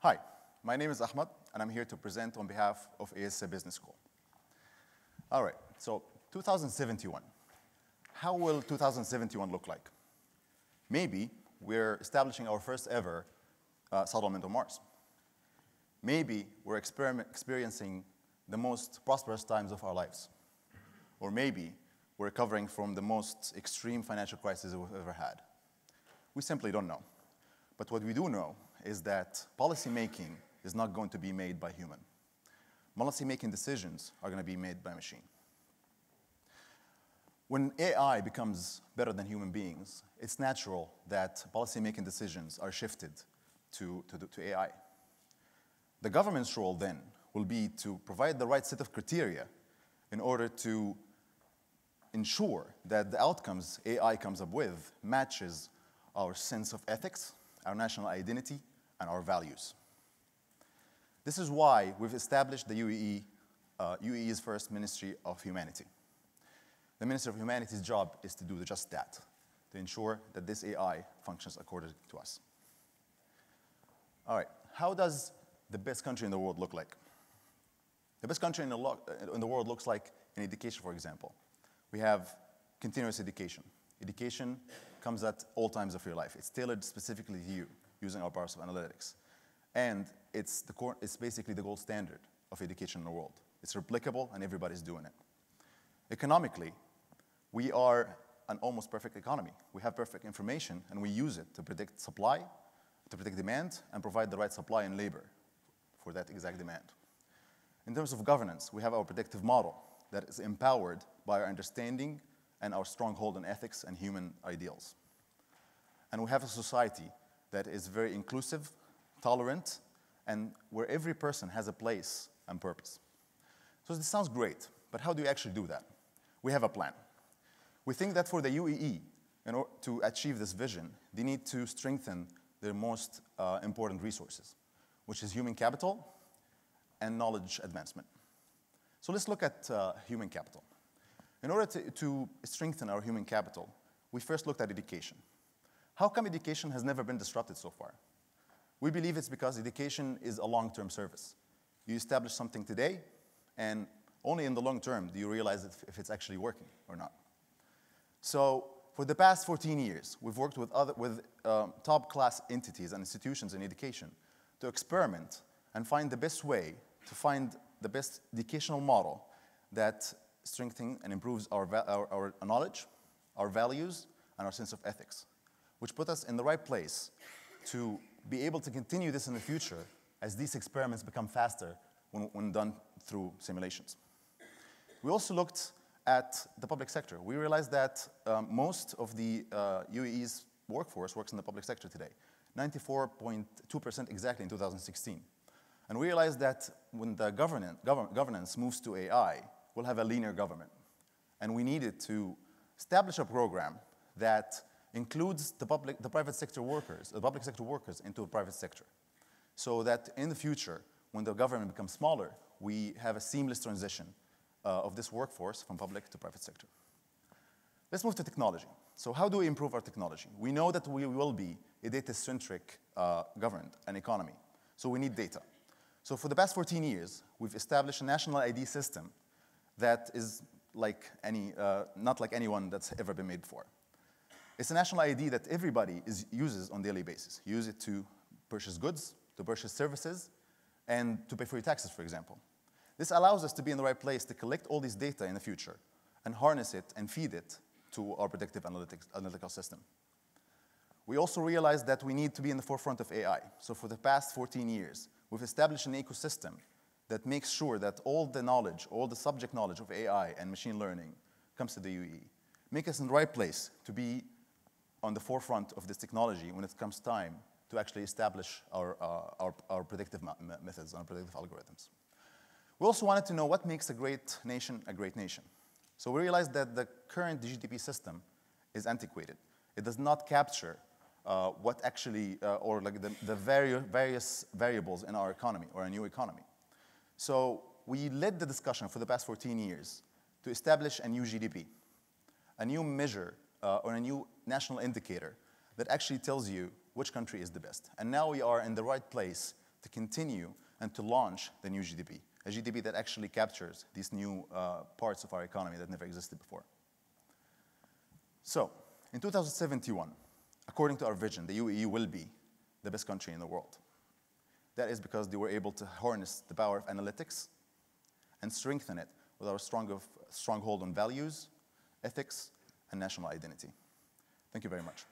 Hi, my name is Ahmed, and I'm here to present on behalf of IESE Business School. All right, so 2071. How will 2071 look like? Maybe we're establishing our first ever settlement on Mars. Maybe we're experiencing the most prosperous times of our lives. Or maybe we're recovering from the most extreme financial crisis we've ever had. We simply don't know. But what we do know is that policymaking is not going to be made by human. Policymaking decisions are going to be made by machine. When AI becomes better than human beings, it's natural that policymaking decisions are shifted to AI. The government's role then will be to provide the right set of criteria in order to ensure that the outcomes AI comes up with matches our sense of ethics, our national identity, and our values. This is why we've established the UAE's first Ministry of Humanity. The Ministry of Humanity's job is to do just that, to ensure that this AI functions according to us. All right, how does the best country in the world look like? The best country in the world looks like in education, for example. We have continuous education. Education comes at all times of your life. It's tailored specifically to you using our powers of analytics. And it's basically the gold standard of education in the world. It's replicable and everybody's doing it. Economically, we are an almost perfect economy. We have perfect information and we use it to predict supply, to predict demand, and provide the right supply and labor for that exact demand. In terms of governance, we have our predictive model that is empowered by our understanding and our stronghold in ethics and human ideals. And we have a society that is very inclusive, tolerant, and where every person has a place and purpose. So this sounds great, but how do you actually do that? We have a plan. We think that for the UAE, in order to achieve this vision, they need to strengthen their most important resources, which is human capital and knowledge advancement. So let's look at human capital. In order to strengthen our human capital, we first looked at education. How come education has never been disrupted so far? We believe it's because education is a long-term service. You establish something today, and only in the long term do you realize if it's actually working or not. So for the past 14 years, we've worked with top-class entities and institutions in education to experiment and find the best way to find the best educational model that strengthens and improves our knowledge, our values, and our sense of ethics, which put us in the right place to be able to continue this in the future as these experiments become faster when done through simulations. We also looked at the public sector. We realized that most of the UAE's workforce works in the public sector today, 94.2% exactly in 2016. And we realized that when the governance moves to AI, we'll have a leaner government. And we needed to establish a program that includes the public sector workers into the private sector, so that in the future, when the government becomes smaller, we have a seamless transition of this workforce from public to private sector. Let's move to technology. So how do we improve our technology? We know that we will be a data-centric government and economy, so we need data. So for the past 14 years, we've established a national ID system that is not like anyone that's ever been made before. It's a national ID that everybody uses on a daily basis. You use it to purchase goods, to purchase services, and to pay for your taxes, for example. This allows us to be in the right place to collect all this data in the future and harness it and feed it to our predictive analytical system. We also realized that we need to be in the forefront of AI. So for the past 14 years, we've established an ecosystem that makes sure that all the knowledge, all the subject knowledge of AI and machine learning comes to the UAE. Make us in the right place to be on the forefront of this technology when it comes time to actually establish our predictive methods and our predictive algorithms. We also wanted to know what makes a great nation a great nation. So we realized that the current GDP system is antiquated. It does not capture what actually, or like the various variables in our economy or a new economy. So we led the discussion for the past 14 years to establish a new GDP, a new measure or a new national indicator that actually tells you which country is the best. And now we are in the right place to continue and to launch the new GDP, a GDP that actually captures these new parts of our economy that never existed before. So, in 2071, according to our vision, the UAE will be the best country in the world. That is because they were able to harness the power of analytics and strengthen it with our stronghold on values, ethics, and national identity. Thank you very much.